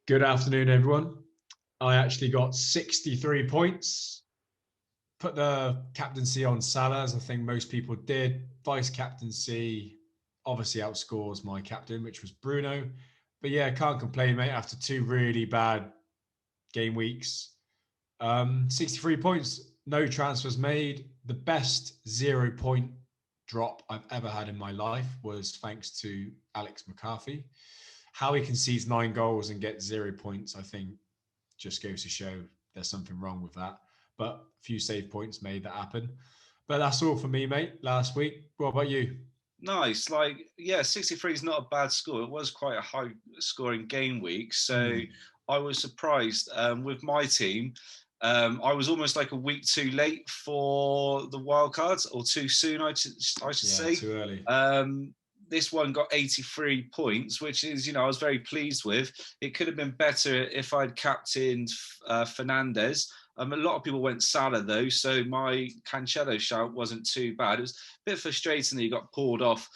Good afternoon, everyone. I actually got 63 points. Put the captaincy on Salah, as I think most people did. Vice captaincy obviously outscores my captain, which was Bruno. But yeah, can't complain, mate, after two really bad game weeks. 63 points, no transfers made. The best 0 point drop I've ever had in my life was thanks to Alex McCarthy. How he concedes 9 goals and gets 0 points, I think, just goes to show there's something wrong with that. But a few save points made that happen. But that's all for me, mate, last week. What about you? Nice. 63 is not a bad score. It was quite a high scoring game week. So I was surprised with my team. I was almost like a week too late for the wild cards, or too soon, I should say. Too early. This one got 83 points, which is, I was very pleased with. It could have been better if I'd captained Fernandez. A lot of people went Salah, though, so my Cancelo shout wasn't too bad. It was a bit frustrating that he got pulled off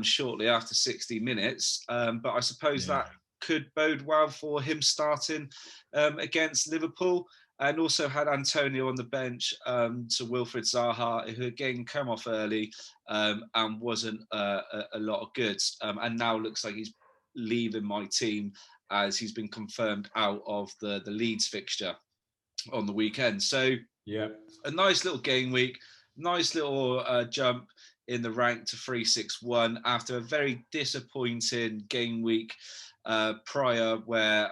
shortly after 60 minutes, but I suppose that could bode well for him starting against Liverpool. And also had Antonio on the bench to Wilfried Zaha, who again came off early and wasn't a lot of goods. And now looks like he's leaving my team as he's been confirmed out of the Leeds fixture on the weekend. So a nice little game week, nice little jump in the rank to 361 after a very disappointing game week prior, where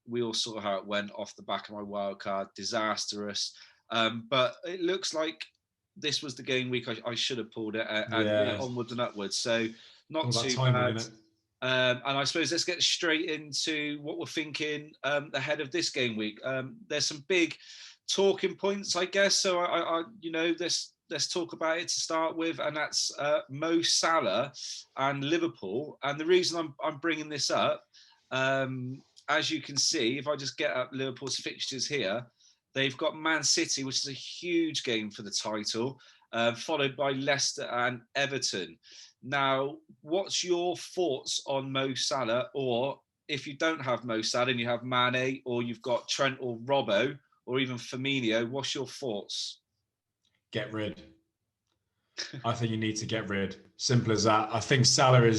we all saw how it went off the back of my wild card, disastrous. But it looks like this was the game week I should have pulled it and onwards and upwards. So not too bad. And I suppose let's get straight into what we're thinking ahead of this game week. There's some big talking points, I guess. So let's talk about it to start with, and that's Mo Salah and Liverpool. And the reason I'm bringing this up, as you can see, if I just get up Liverpool's fixtures here, they've got Man City, which is a huge game for the title, followed by Leicester and Everton. Now, what's your thoughts on Mo Salah? Or if you don't have Mo Salah and you have Mane, or you've got Trent or Robbo, or even Firmino, what's your thoughts? Get rid. I think you need to get rid. Simple as that. I think Salah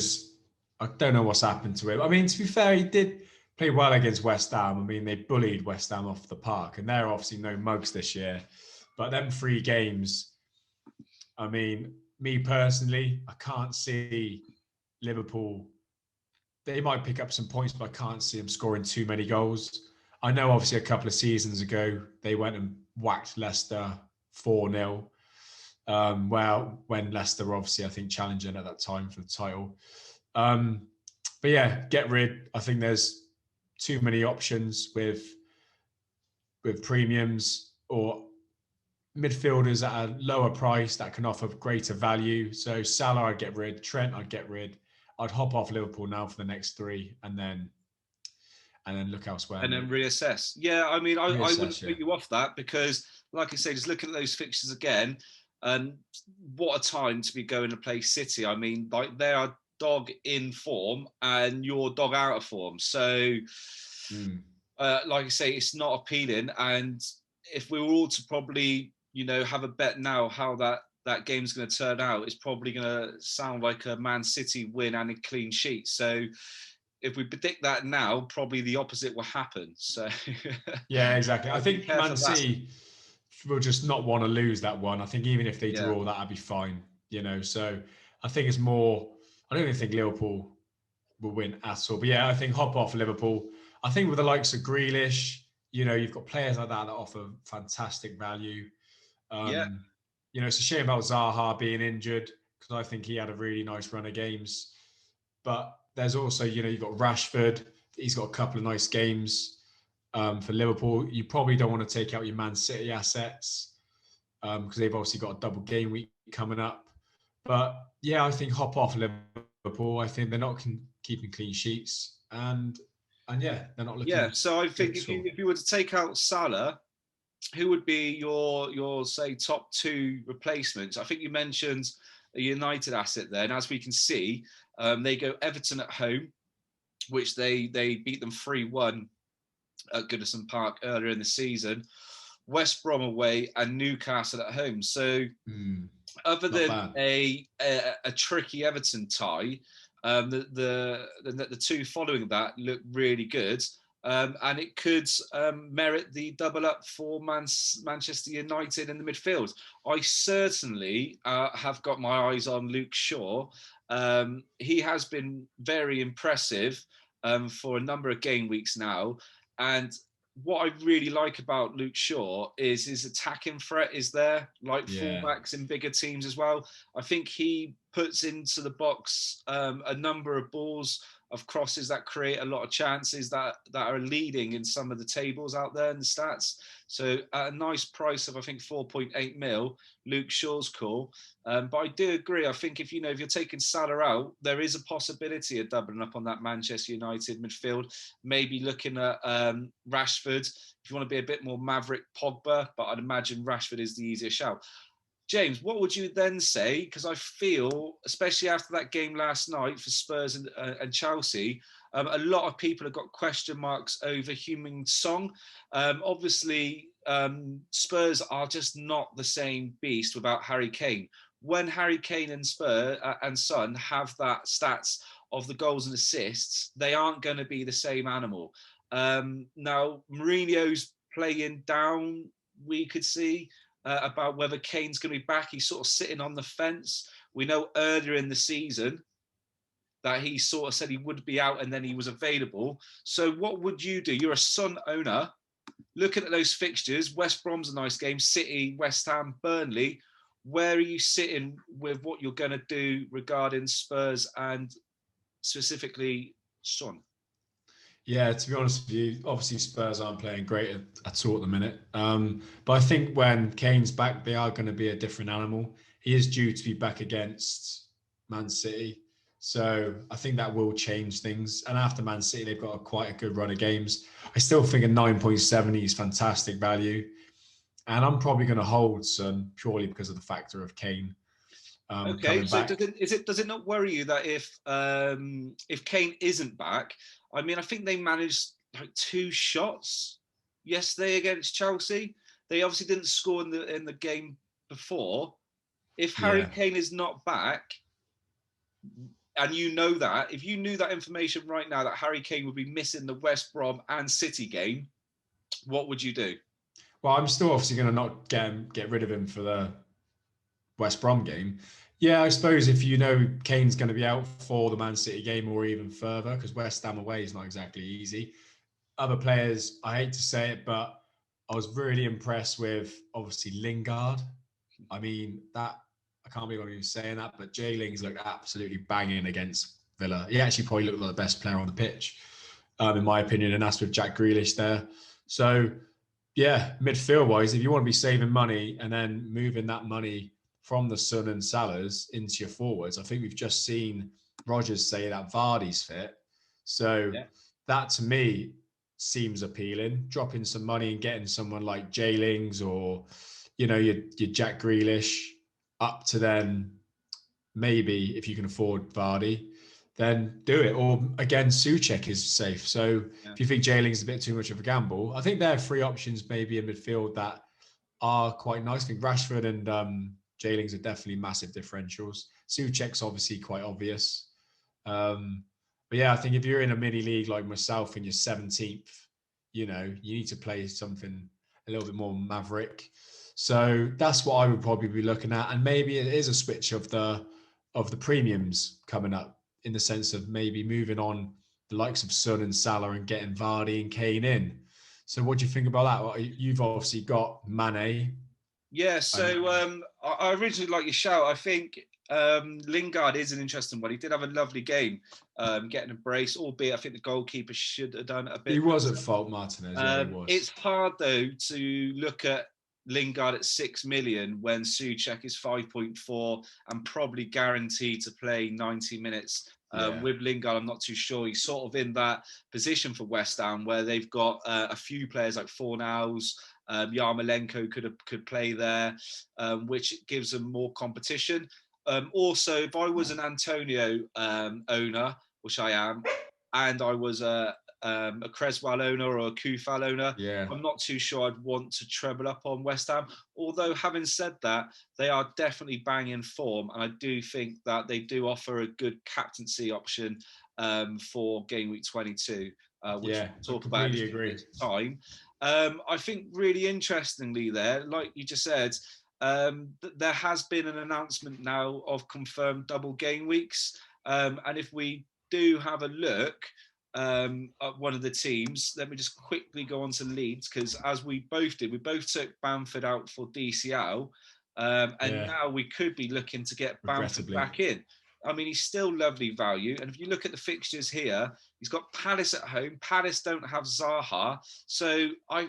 I don't know what's happened to him. I mean, to be fair, he did play well against West Ham. I mean, they bullied West Ham off the park, and they're obviously no mugs this year. But them 3 games, I mean, me personally, I can't see Liverpool. They might pick up some points, but I can't see them scoring too many goals. I know, obviously, a couple of seasons ago, they went and whacked Leicester 4-0. When Leicester were obviously, I think, challenging at that time for the title. But yeah, get rid. I think there's too many options with premiums or midfielders at a lower price that can offer greater value. So Salah, I'd get rid. Trent, I'd get rid. I'd hop off Liverpool now for the next 3, and then look elsewhere. And then reassess. Yeah, I mean, I wouldn't put you off that because, like I say, just looking at those fixtures again, and what a time to be going to play City. I mean, like, they are dog in form and you're dog out of form. So, like I say, it's not appealing. And if we were all to probably, have a bet now how that game's going to turn out, it's probably going to sound like a Man City win and a clean sheet. So if we predict that now, probably the opposite will happen. So yeah, exactly. I think Man City will just not want to lose that one. I think even if they draw, that'd be fine. So I think it's more. I don't even think Liverpool will win at all. But yeah, I think hop off Liverpool. I think with the likes of Grealish, you've got players like that offer fantastic value. It's a shame about Zaha being injured because I think he had a really nice run of games. But there's also, you've got Rashford. He's got a couple of nice games for Liverpool. You probably don't want to take out your Man City assets because they've obviously got a double game week coming up. But yeah, I think hop off Liverpool. I think they're not keeping clean sheets, and yeah, they're not looking. Yeah, so I think if you were to take out Salah, who would be your say top 2 replacements? I think you mentioned a United asset there, and as we can see, they go Everton at home, which they beat them 3-1 at Goodison Park earlier in the season, West Brom away, and Newcastle at home. So other than a tricky Everton tie, the two following that look really good. And it could merit the double up for Manchester United in the midfield. I certainly have got my eyes on Luke Shaw. He has been very impressive for a number of game weeks now. And what I really like about Luke Shaw is his attacking threat is there, like fullbacks in bigger teams as well. I think he puts into the box a number of balls, of crosses that create a lot of chances that are leading in some of the tables out there in the stats. So at a nice price of, I think, 4.8 mil, Luke Shaw's cool. But I do agree. I think if you're taking Salah out, there is a possibility of doubling up on that Manchester United midfield. Maybe looking at Rashford if you want to be a bit more maverick, Pogba. But I'd imagine Rashford is the easier shout. James, what would you then say? Because I feel, especially after that game last night for Spurs and Chelsea, a lot of people have got question marks over Heung-min Son. Obviously, Spurs are just not the same beast without Harry Kane. When Harry Kane and Spurs and Son have that stats of the goals and assists, they aren't going to be the same animal. Now, Mourinho's playing down, we could see. About whether Kane's going to be back. He's sort of sitting on the fence. We know earlier in the season that he sort of said he would be out and then he was available. So what would you do? You're a Son owner. Looking at those fixtures, West Brom's a nice game, City, West Ham, Burnley. Where are you sitting with what you're going to do regarding Spurs and specifically Son? Yeah, to be honest with you, obviously Spurs aren't playing great at all at the minute. But I think when Kane's back, they are going to be a different animal. He is due to be back against Man City. So I think that will change things. And after Man City, they've got quite a good run of games. I still think a 9.70 is fantastic value. And I'm probably going to hold Son purely because of the factor of Kane. Okay, so does it not worry you that if Kane isn't back, I mean, I think they managed like 2 shots yesterday against Chelsea. They obviously didn't score in the game before. If Harry Kane is not back, and if you knew that information right now that Harry Kane would be missing the West Brom and City game, what would you do? Well, I'm still obviously going to not get rid of him for the West Brom game. Yeah, I suppose if you know Kane's going to be out for the Man City game or even further, because West Ham away is not exactly easy. Other players, I hate to say it, but I was really impressed with obviously Lingard. I mean, I can't believe I'm even saying that, but Jay Lings looked absolutely banging against Villa. He actually probably looked like the best player on the pitch, in my opinion, and that's with Jack Grealish there. So, yeah, midfield-wise, if you want to be saving money and then moving that money from the Son and Salahs into your forwards, I think we've just seen Rodgers say that Vardy's fit. So that to me seems appealing. Dropping some money and getting someone like Jay Lings or, your Jack Grealish up to then maybe if you can afford Vardy, then do it. Or again, Souček is safe. So if you think Jay Lings is a bit too much of a gamble, I think there are 3 options maybe in midfield that are quite nice. I think Rashford and Jay Lings are definitely massive differentials. Souček's obviously quite obvious. But yeah, I think if you're in a mini league like myself and you're 17th, you need to play something a little bit more maverick. So that's what I would probably be looking at. And maybe it is a switch of the premiums coming up in the sense of maybe moving on the likes of Son and Salah and getting Vardy and Kane in. So what do you think about that? Well, you've obviously got Mane. Yeah, so I originally like your shout. I think Lingard is an interesting one. He did have a lovely game, getting a brace, albeit I think the goalkeeper should have done a bit. He was at fault, Martinez. Yeah, he was. It's hard though to look at Lingard at 6 million when Souček is 5.4 and probably guaranteed to play 90 minutes. With Lingard, I'm not too sure. He's sort of in that position for West Ham where they've got a few players like Fornals, Yarmolenko could play there, which gives them more competition. Also, if I was an Antonio owner, which I am, and I was a a Creswell owner or a Kufal owner, Yeah. I'm not too sure I'd want to treble up on West Ham. Although, having said that, they are definitely banging form, and I do think that they do offer a good captaincy option for game week 22, which we'll talk about in a few minutes' time. I think really interestingly there, like you just said, there has been an announcement now of confirmed double game weeks. And if we do have a look at one of the teams, let me just quickly go on to Leeds, because as we both did, we both took Bamford out for DCL. And now we could be looking to get Bamford back in. I mean, he's still lovely value. And if you look at the fixtures here, he's got Palace at home. Palace don't have Zaha. So I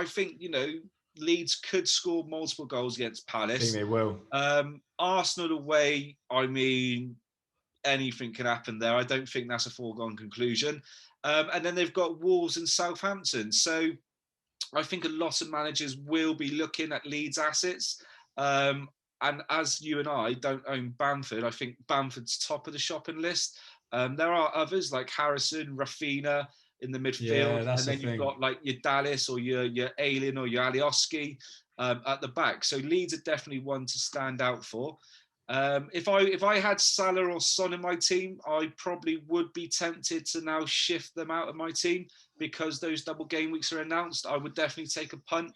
think, you know, Leeds could score multiple goals against Palace. I think they will. Arsenal away, I mean, anything can happen there. I don't think that's a foregone conclusion. And then they've got Wolves and Southampton. So I think a lot of managers will be looking at Leeds assets. And as you and I don't own Bamford, I think Bamford's top of the shopping list. There are others like Harrison, Rafinha in the midfield, and then you've got like your Dallas or your Aylin or your Alioski at the back. So Leeds are definitely one to stand out for. If I had Salah or Son in my team, I probably would be tempted to now shift them out of my team because those double game weeks are announced. I would definitely take a punt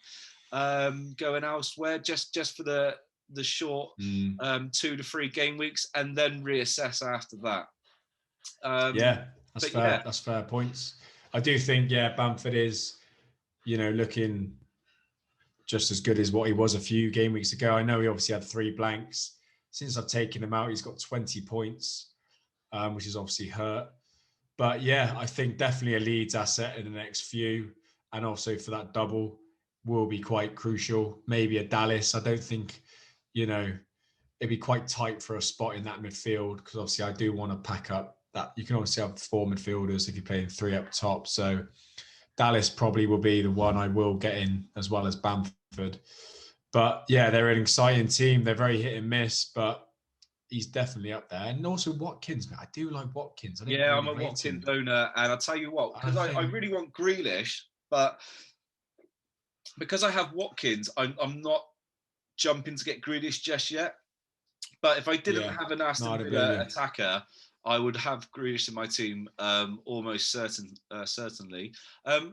going elsewhere just for the short 2 to 3 game weeks and then reassess after that. That's fair. Yeah. That's fair points. I do think, Bamford is, you know, looking just as good as what he was a few game weeks ago. I know he obviously had 3 blanks. Since I've taken him out, he's got 20 points, which is obviously hurt. But yeah, I think definitely a Leeds asset in the next few, and also for that double will be quite crucial. Maybe a Dallas. I don't think, you know, it'd be quite tight for a spot in that midfield because obviously I do want to pack up that. You can obviously have 4 midfielders if you're playing 3 up top. So Dallas probably will be the one I will get in as well as Bamford. But yeah, they're an exciting team. They're very hit and miss, but he's definitely up there. And also Watkins, man. I do like Watkins. I'm a Watkins owner, and I'll tell you what, because I really want Grealish, but because I have Watkins, I'm not jumping to get Grealish just yet. But if I didn't have an Aston Villa attacker, I would have Grealish in my team almost certainly.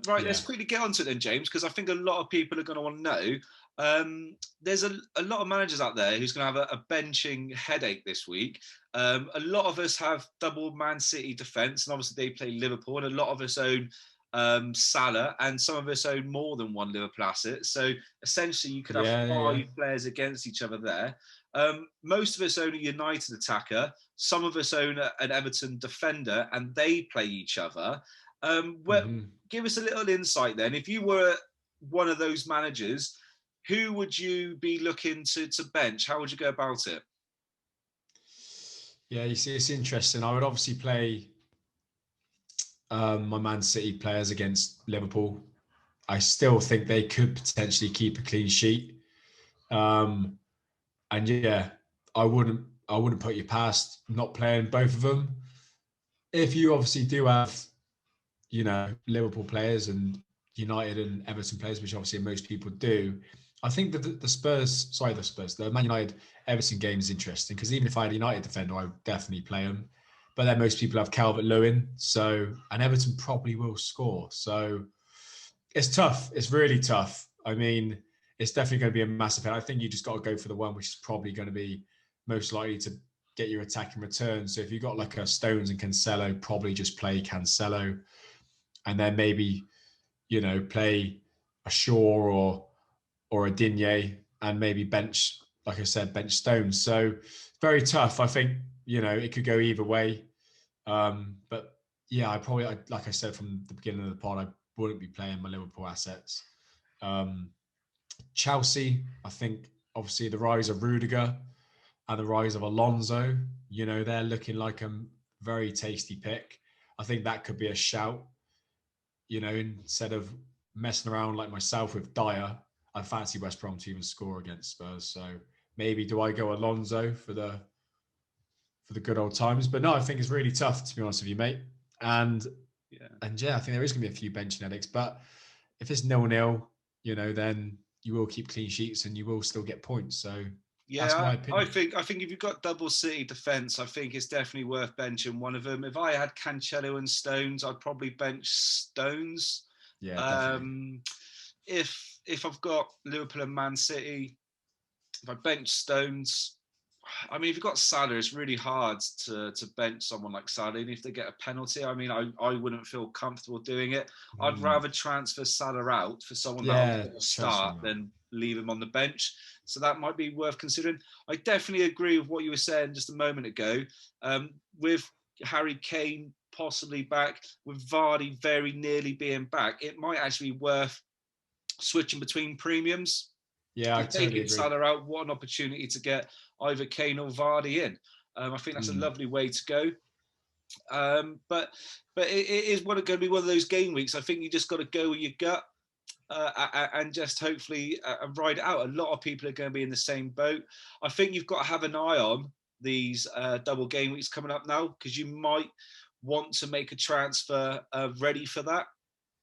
Let's quickly get onto it then, James, because I think a lot of people are going to want to know. There's a lot of managers out there who's going to have a benching headache this week. A lot of us have double Man City defence, and obviously they play Liverpool, and a lot of us own Salah, and some of us own more than one Liverpool asset. So essentially, you could have 5 players against each other there. Most of us own a United attacker. Some of us own an Everton defender, and they play each other. Give us a little insight then. If you were one of those managers, who would you be looking to bench? How would you go about it? Yeah, you see, it's interesting. I would obviously play my Man City players against Liverpool. I still think they could potentially keep a clean sheet. And yeah, I wouldn't put you past not playing both of them. If you obviously do have, you know, Liverpool players and United and Everton players, which obviously most people do, I think that the Man United Everton game is interesting because even if I had a United defender, I would definitely play them. But then most people have Calvert-Lewin, and Everton probably will score. So it's tough. It's really tough. I mean, it's definitely going to be a massive hit. I think you just got to go for the one which is probably going to be most likely to get your attacking return. So if you've got like a Stones and Cancelo, probably just play Cancelo, and then maybe, you know, play a Shaw or a Digne, and maybe bench, like I said, bench Stones. So very tough. I think, you know, it could go either way. But yeah, like I said from the beginning of the pod, I wouldn't be playing my Liverpool assets. Chelsea, I think obviously the rise of Rudiger and the rise of Alonso, you know, they're looking like a very tasty pick. I think that could be a shout. You know, instead of messing around like myself with Dyer, I fancy West Brom to even score against Spurs. So maybe do I go Alonso for the good old times? But no, I think it's really tough, to be honest with you, mate. And And I think there is going to be a few benching headaches. But if it's 0-0, then you will keep clean sheets and you will still get points. So that's my opinion. I think if you've got double City defence, I think it's definitely worth benching one of them. If I had Cancelo and Stones, I'd probably bench Stones. Yeah, definitely. If I've got Liverpool and Man City, if I bench Stones, I mean, if you've got Salah, it's really hard to bench someone like Salah. And if they get a penalty, I mean, I wouldn't feel comfortable doing it. I'd rather transfer Salah out for someone that will start than leave him on the bench. So that might be worth considering. I definitely agree with what you were saying just a moment ago. With Harry Kane possibly back, with Vardy very nearly being back, it might actually be worth switching between premiums. Yeah, I totally agree. Salah out, what an opportunity to get either Kane or Vardy in. I think that's a lovely way to go. But it is going to be one of those game weeks. I think you just got to go with your gut and just hopefully ride it out. A lot of people are going to be in the same boat. I think you've got to have an eye on these double game weeks coming up now, because you might want to make a transfer ready for that.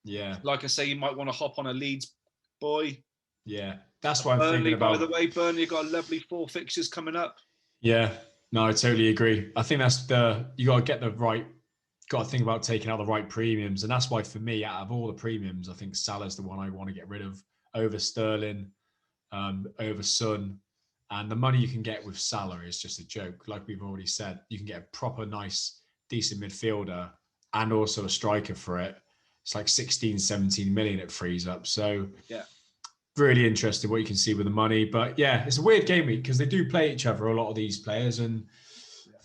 Yeah. Like I say, you might want to hop on a Leeds boy. Yeah, that's what I'm thinking about. By the way, Burnley got a lovely 4 fixtures coming up. Yeah, no, I totally agree. I think that's you got to get the right, got to think about taking out the right premiums. And that's why for me, out of all the premiums, I think Salah's the one I want to get rid of over Sterling, over Son. And the money you can get with Salah is just a joke. Like we've already said, you can get a proper, nice, decent midfielder and also a striker for it. It's like 16, 17 million it frees up. So yeah. Really interested what you can see with the money. But yeah, it's a weird game week because they do play each other, a lot of these players. And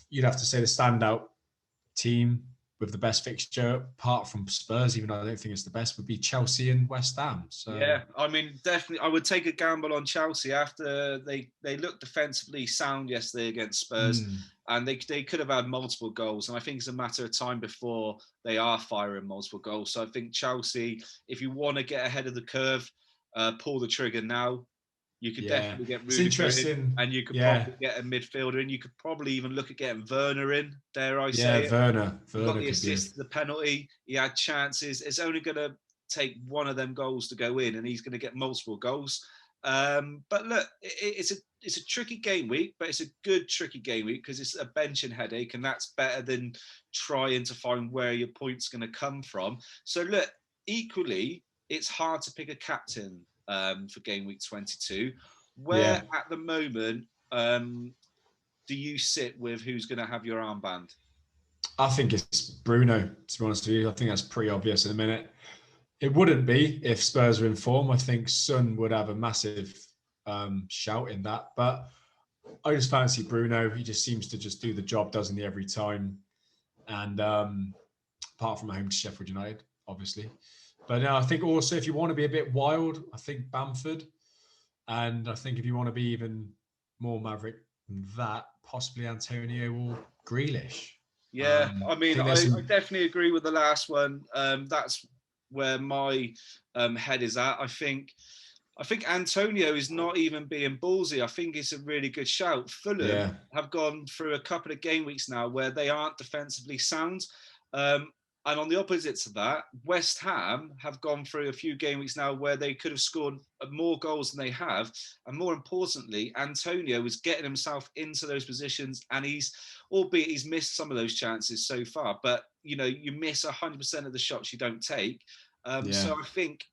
you'd have to say the standout team with the best fixture, apart from Spurs, even though I don't think it's the best, would be Chelsea and West Ham. So yeah, I mean, definitely, I would take a gamble on Chelsea after they looked defensively sound yesterday against Spurs, and they could have had multiple goals. And I think it's a matter of time before they are firing multiple goals. So I think Chelsea, if you want to get ahead of the curve, pull the trigger now. You could definitely get Rudiger in, and you could probably get a midfielder in. You could probably even look at getting Werner in, dare I say it. Werner got the assist, the penalty. He had chances. It's only going to take one of them goals to go in, and he's going to get multiple goals. But look, it's a tricky game week, but it's a good tricky game week because it's a benching headache, and that's better than trying to find where your point's going to come from. So look, equally, it's hard to pick a captain for game week 22. Where at the moment do you sit with who's going to have your armband? I think it's Bruno, to be honest with you. I think that's pretty obvious in a minute. It wouldn't be if Spurs were in form. I think Son would have a massive shout in that. But I just fancy Bruno. He just seems to just do the job, doesn't he, every time? And apart from home to Sheffield United, obviously. But no, I think also if you want to be a bit wild, I think Bamford. And I think if you want to be even more maverick than that, possibly Antonio or Grealish. Yeah, I mean, I definitely agree with the last one. That's where my head is at. I think Antonio is not even being ballsy. I think it's a really good shout. Fulham have gone through a couple of game weeks now where they aren't defensively sound. And on the opposite to that, West Ham have gone through a few game weeks now where they could have scored more goals than they have. And more importantly, Antonio is getting himself into those positions, and albeit he's missed some of those chances so far, but you miss 100% of the shots you don't take. So I think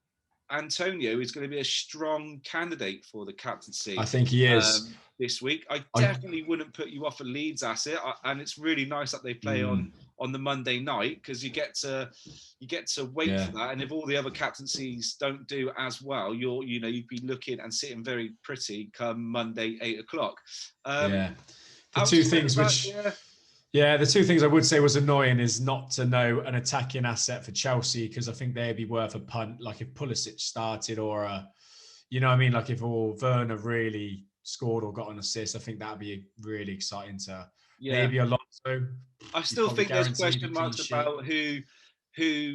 Antonio is going to be a strong candidate for the captaincy. I think he is this week. I definitely wouldn't put you off a Leeds asset, and it's really nice that they play on the Monday night because you get to wait for that. And if all the other captaincies don't do as well, you'd be looking and sitting very pretty come Monday 8 o'clock. The two things I would say was annoying is not to know an attacking asset for Chelsea, because I think they'd be worth a punt. Like if Pulisic started or like if Werner really scored or got an assist, I think that'd be really exciting to maybe Alonso. I still think there's question marks about who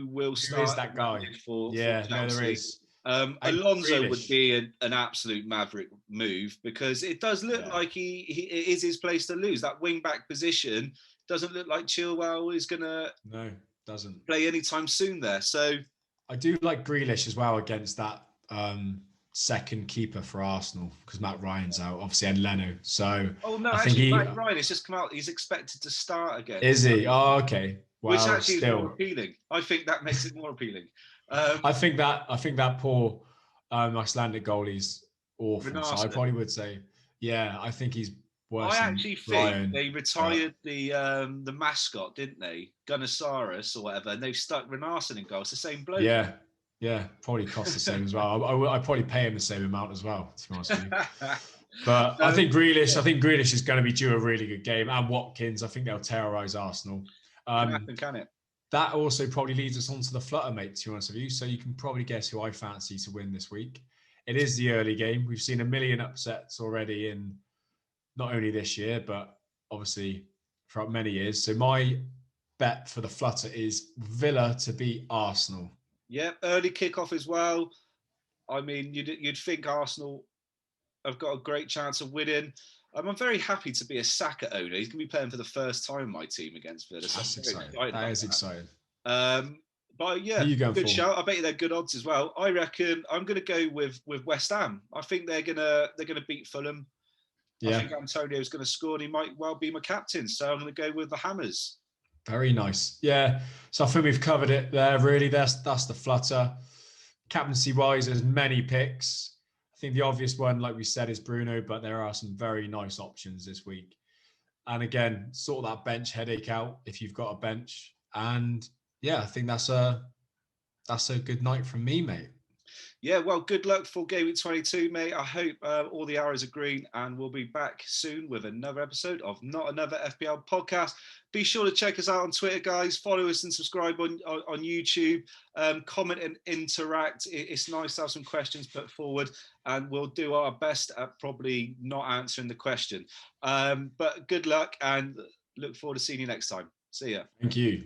will start. Who is that guy? For Chelsea. No, there is. Alonso would be an absolute maverick move because it does look like it is his place to lose. That wing back position doesn't look like Chilwell is gonna Doesn't play anytime soon there. So I do like Grealish as well against that second keeper for Arsenal because Matt Ryan's out, obviously, and Leno. So Matt Ryan has just come out. He's expected to start again. Is he? Oh, okay. Well, which actually is more appealing. I think that makes it more appealing. I think that poor Icelandic goalie's awful. Renarson. So I probably would say, yeah, I think he's worse. I actually think they retired the mascot, didn't they? Gunnosaurus or whatever, and they've stuck Renarson in goal. It's the same bloke. Yeah, probably costs the same as well. I probably pay him the same amount as well, to be honest with you. But I think Grealish is going to be due a really good game, and Watkins. I think they'll terrorise Arsenal. Can it? That also probably leads us on to the flutter, mate, to be honest with you. So you can probably guess who I fancy to win this week. It is the early game. We've seen a million upsets already in not only this year, but obviously throughout many years. So my bet for the flutter is Villa to beat Arsenal. Yeah, early kickoff as well. I mean, you'd think Arsenal have got a great chance of winning. I'm very happy to be a Saka owner. He's going to be playing for the first time in my team against Villa. So that's exciting. That is exciting. But yeah, good shout. I bet you they're good odds as well. I reckon I'm going to go with West Ham. I think they're going to beat Fulham. Yeah. I think Antonio's going to score, and he might well be my captain. So I'm going to go with the Hammers. Very nice. Yeah. So I think we've covered it there. Really, that's the flutter. Captaincy wise, there's many picks. I think the obvious one, like we said, is Bruno, but there are some very nice options this week. And again, sort that bench headache out if you've got a bench. And yeah, I think that's a good night from me, mate. Yeah, well, good luck for GW23, mate. I hope all the arrows are green, and we'll be back soon with another episode of Not Another FPL Podcast. Be sure to check us out on Twitter, guys. Follow us and subscribe on YouTube. Comment and interact. It's nice to have some questions put forward, and we'll do our best at probably not answering the question. But good luck, and look forward to seeing you next time. See ya. Thank you.